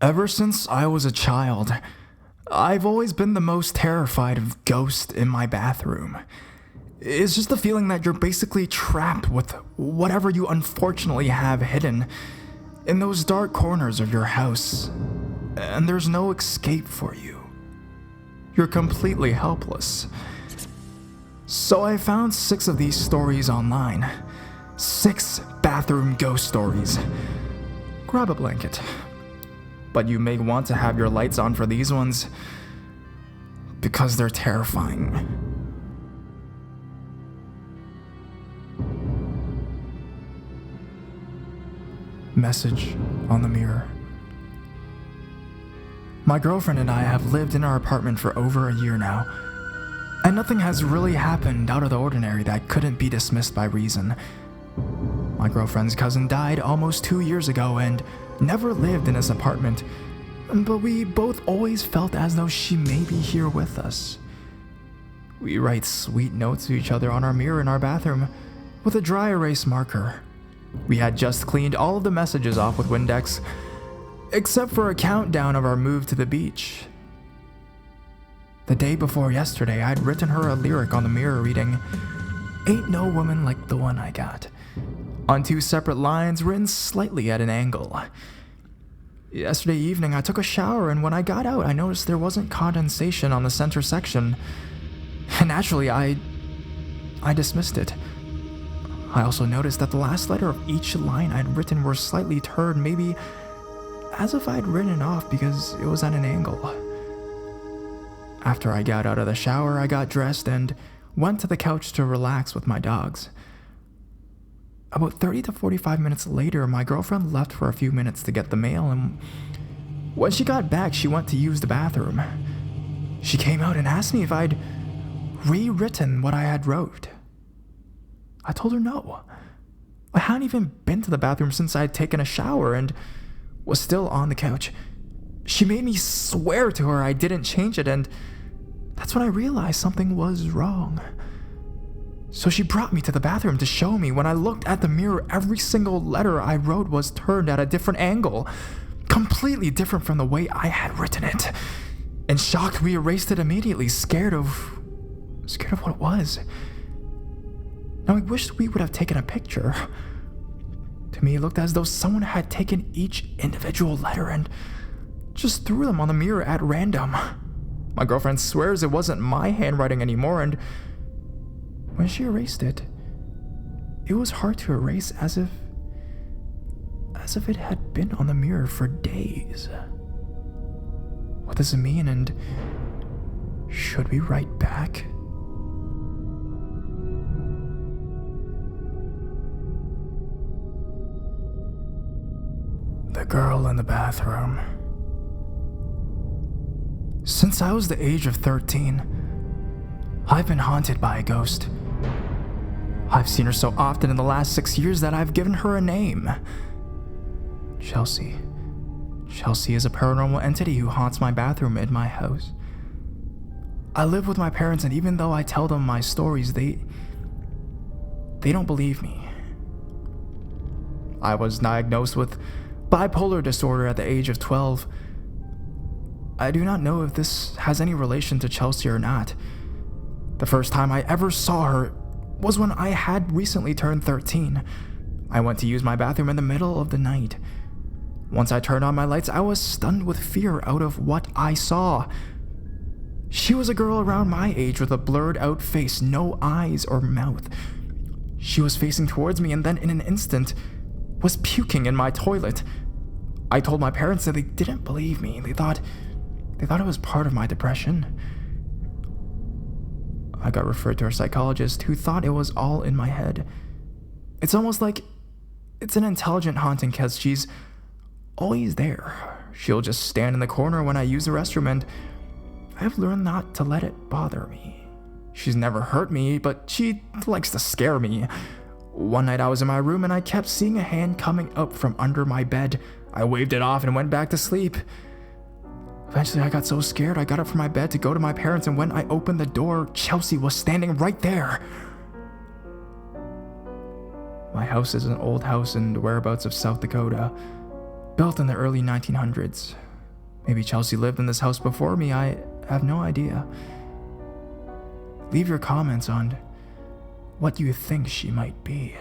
Ever since I was a child, I've always been the most terrified of ghosts in my bathroom. It's just the feeling that you're basically trapped with whatever you unfortunately have hidden in those dark corners of your house, and there's no escape for you. You're completely helpless. So I found 6 of these stories online. 6 bathroom ghost stories. Grab a blanket. But you may want to have your lights on for these ones, because they're terrifying. Message on the mirror. My girlfriend and I have lived in our apartment for over a year now, and nothing has really happened out of the ordinary that couldn't be dismissed by reason. My girlfriend's cousin died almost 2 years ago and never lived in this apartment, but we both always felt as though she may be here with us. We write sweet notes to each other on our mirror in our bathroom with a dry erase marker. We had just cleaned all of the messages off with Windex, except for a countdown of our move to the beach. The day before yesterday, I'd written her a lyric on the mirror reading, "Ain't no woman like the one I got," on 2 separate lines written slightly at an angle. Yesterday evening, I took a shower, and when I got out, I noticed there wasn't condensation on the center section. And naturally, I dismissed it. I also noticed that the last letter of each line I'd written were slightly turned, maybe as if I'd written it off because it was at an angle. After I got out of the shower, I got dressed and went to the couch to relax with my dogs. About 30 to 45 minutes later, my girlfriend left for a few minutes to get the mail, and when she got back, she went to use the bathroom. She came out and asked me if I'd rewritten what I had wrote. I told her no. I hadn't even been to the bathroom since I had taken a shower and was still on the couch. She made me swear to her I didn't change it, and that's when I realized something was wrong. So she brought me to the bathroom to show me. When I looked at the mirror, every single letter I wrote was turned at a different angle, completely different from the way I had written it. In shock, we erased it immediately, scared of what it was. Now, I wished we would have taken a picture. To me, it looked as though someone had taken each individual letter and just threw them on the mirror at random. My girlfriend swears it wasn't my handwriting anymore, and when she erased it, it was hard to erase, as if it had been on the mirror for days. What does it mean, and should we write back? The girl in the bathroom. Since I was the age of 13, I've been haunted by a ghost. I've seen her so often in the last 6 years that I've given her a name. Chelsea. Chelsea is a paranormal entity who haunts my bathroom in my house. I live with my parents, and even though I tell them my stories, they don't believe me. I was diagnosed with bipolar disorder at the age of 12. I do not know if this has any relation to Chelsea or not. The first time I ever saw her was when I had recently turned 13. I went to use my bathroom in the middle of the night. Once I turned on my lights, I was stunned with fear out of what I saw. She was a girl around my age with a blurred out face, no eyes or mouth. She was facing towards me and then in an instant was puking in my toilet. I told my parents that they didn't believe me. They thought it was part of my depression. I got referred to a psychologist who thought it was all in my head. It's almost like it's an intelligent haunting because she's always there. She'll just stand in the corner when I use the restroom, and I've learned not to let it bother me. She's never hurt me, but she likes to scare me. One night I was in my room and I kept seeing a hand coming up from under my bed. I waved it off and went back to sleep. Eventually, I got so scared, I got up from my bed to go to my parents, and when I opened the door, Chelsea was standing right there. My house is an old house in the whereabouts of South Dakota, built in the early 1900s. Maybe Chelsea lived in this house before me, I have no idea. Leave your comments on what you think she might be.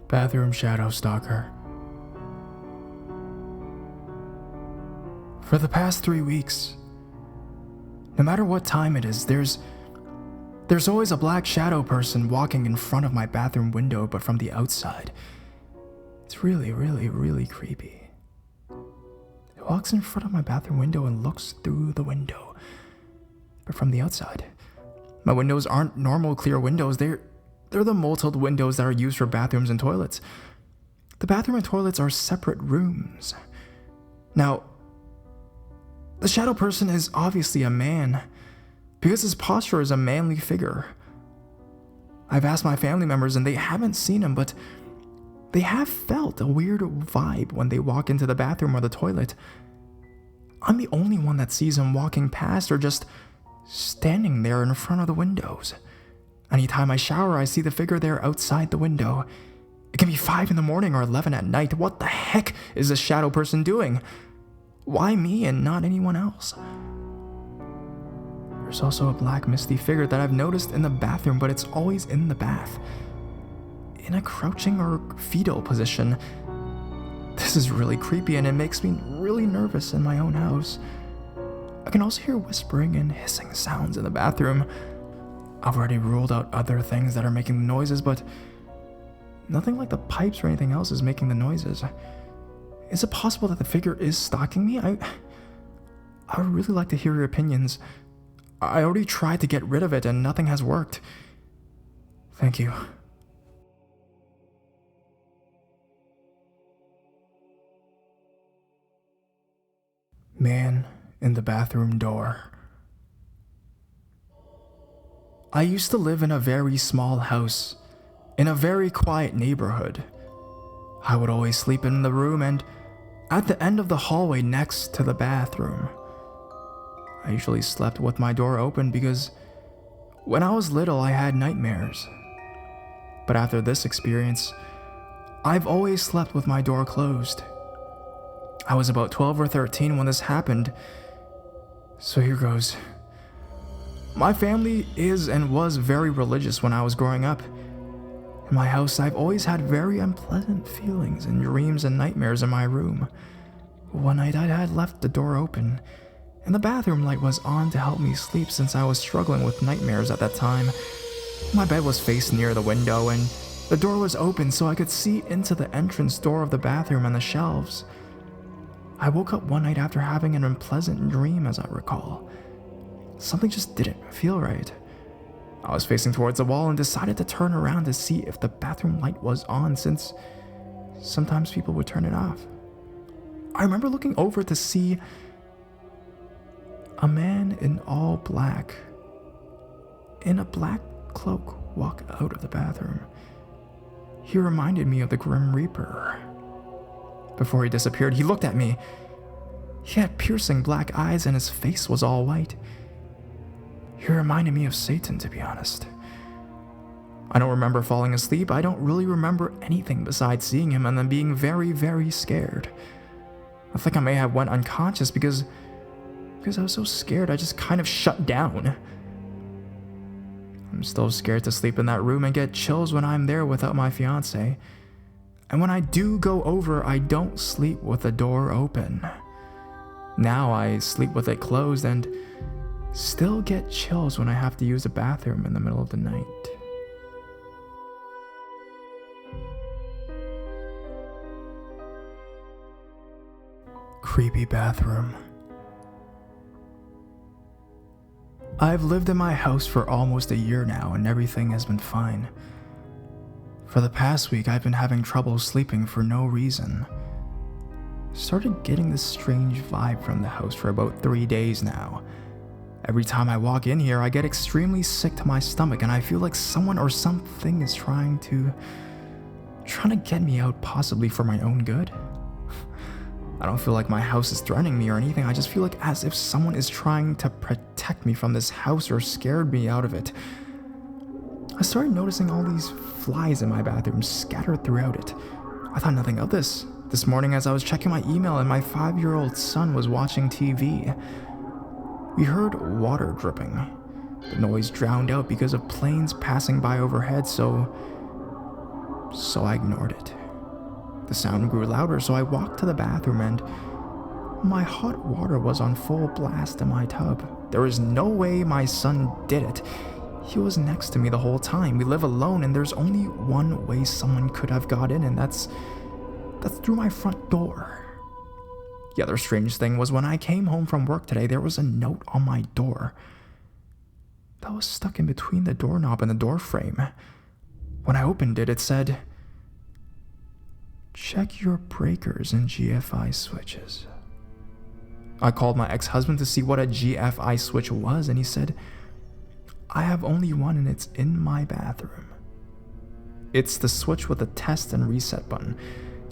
Bathroom Shadow Stalker. For the past 3 weeks, no matter what time it is, there's always a black shadow person walking in front of my bathroom window, but from the outside. It's really, really, really creepy. It walks in front of my bathroom window and looks through the window, but from the outside. My windows aren't normal clear windows, they're the mottled windows that are used for bathrooms and toilets. The bathroom and toilets are separate rooms. Now, the shadow person is obviously a man, because his posture is a manly figure. I've asked my family members and they haven't seen him, but they have felt a weird vibe when they walk into the bathroom or the toilet. I'm the only one that sees him walking past or just standing there in front of the windows. Anytime I shower, I see the figure there outside the window. It can be 5 in the morning or 11 at night. What the heck is this shadow person doing? Why me and not anyone else? There's also a black misty figure that I've noticed in the bathroom, but it's always in the bath, in a crouching or fetal position. This is really creepy and it makes me really nervous in my own house. I can also hear whispering and hissing sounds in the bathroom. I've already ruled out other things that are making the noises, but nothing like the pipes or anything else is making the noises. Is it possible that the figure is stalking me? I would really like to hear your opinions. I already tried to get rid of it and nothing has worked. Thank you. Man in the bathroom door. I used to live in a very small house, in a very quiet neighborhood. I would always sleep in the room and at the end of the hallway next to the bathroom. I usually slept with my door open because when I was little I had nightmares. But after this experience, I've always slept with my door closed. I was about 12 or 13 when this happened, so here goes. My family is and was very religious when I was growing up. In my house, I've always had very unpleasant feelings and dreams and nightmares in my room. One night I had left the door open, and the bathroom light was on to help me sleep since I was struggling with nightmares at that time. My bed was faced near the window, and the door was open so I could see into the entrance door of the bathroom and the shelves. I woke up one night after having an unpleasant dream, as I recall. Something just didn't feel right. I was facing towards the wall and decided to turn around to see if the bathroom light was on, since sometimes people would turn it off. I remember looking over to see a man in all black, in a black cloak, walk out of the bathroom. He reminded me of the Grim Reaper. Before he disappeared, he looked at me. He had piercing black eyes and his face was all white. He reminded me of Satan, to be honest. I don't remember falling asleep. I don't really remember anything besides seeing him and then being very, very scared. I think I may have went unconscious because I was so scared I just kind of shut down. I'm still scared to sleep in that room and get chills when I'm there without my fiance. And when I do go over, I don't sleep with the door open. Now I sleep with it closed and still get chills when I have to use the bathroom in the middle of the night. Creepy bathroom. I've lived in my house for almost a year now and everything has been fine. For the past week, I've been having trouble sleeping for no reason. Started getting this strange vibe from the house for about 3 days now. Every time I walk in here, I get extremely sick to my stomach and I feel like someone or something is trying to get me out, possibly for my own good. I don't feel like my house is threatening me or anything. I just feel like as if someone is trying to protect me from this house or scared me out of it. I started noticing all these flies in my bathroom scattered throughout it. I thought nothing of this. This morning, as I was checking my email and my 5-year-old son was watching TV, we heard water dripping. The noise drowned out because of planes passing by overhead, so I ignored it. The sound grew louder, so I walked to the bathroom and my hot water was on full blast in my tub. There was no way my son did it. He was next to me the whole time. We live alone, and there's only one way someone could have got in, and that's through my front door. The other strange thing was when I came home from work today, there was a note on my door that was stuck in between the doorknob and the door frame. When I opened it, it said, "Check your breakers and GFI switches." I called my ex-husband to see what a GFI switch was, and he said, "I have only one and it's in my bathroom. It's the switch with the test and reset button."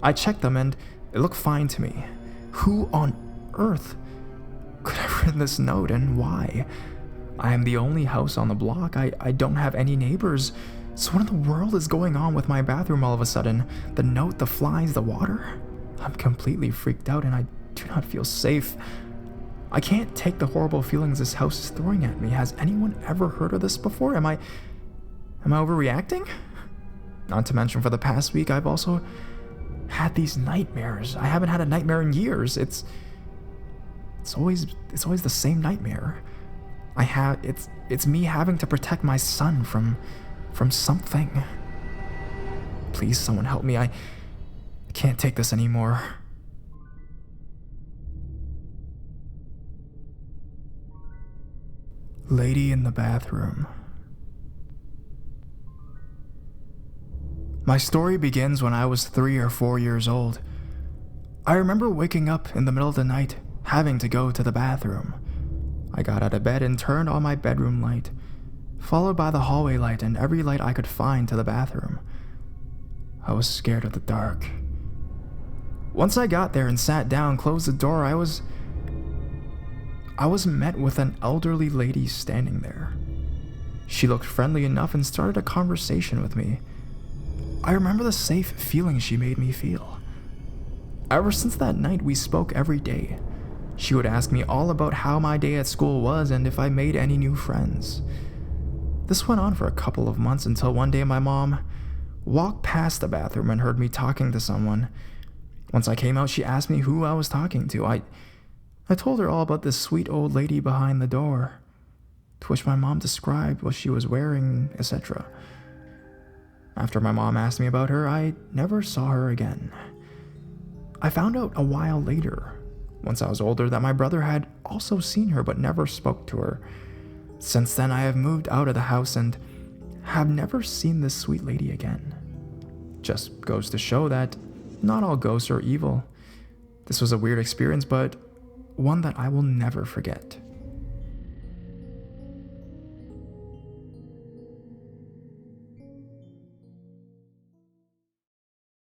I checked them and it looked fine to me. Who on earth could have written this note, and why? I am the only house on the block. I don't have any neighbors. So what in the world is going on with my bathroom all of a sudden? The note, the flies, the water? I'm completely freaked out and I do not feel safe. I can't take the horrible feelings this house is throwing at me. Has anyone ever heard of this before? Am I overreacting? Not to mention, for the past week, I've also had these nightmares. I haven't had a nightmare in years. It's always the same nightmare. It's me having to protect my son from something. Please, someone help me. I can't take this anymore. Lady in the bathroom. My story begins when I was 3 or 4 years old. I remember waking up in the middle of the night, having to go to the bathroom. I got out of bed and turned on my bedroom light, followed by the hallway light and every light I could find to the bathroom. I was scared of the dark. Once I got there and sat down, closed the door, I was met with an elderly lady standing there. She looked friendly enough and started a conversation with me. I remember the safe feeling she made me feel. Ever since that night, we spoke every day. She would ask me all about how my day at school was and if I made any new friends. This went on for a couple of months until one day my mom walked past the bathroom and heard me talking to someone. Once I came out, she asked me who I was talking to. I told her all about this sweet old lady behind the door, to which my mom described what she was wearing, etc. After my mom asked me about her, I never saw her again. I found out a while later, once I was older, that my brother had also seen her but never spoke to her. Since then, I have moved out of the house and have never seen this sweet lady again. Just goes to show that not all ghosts are evil. This was a weird experience, but one that I will never forget.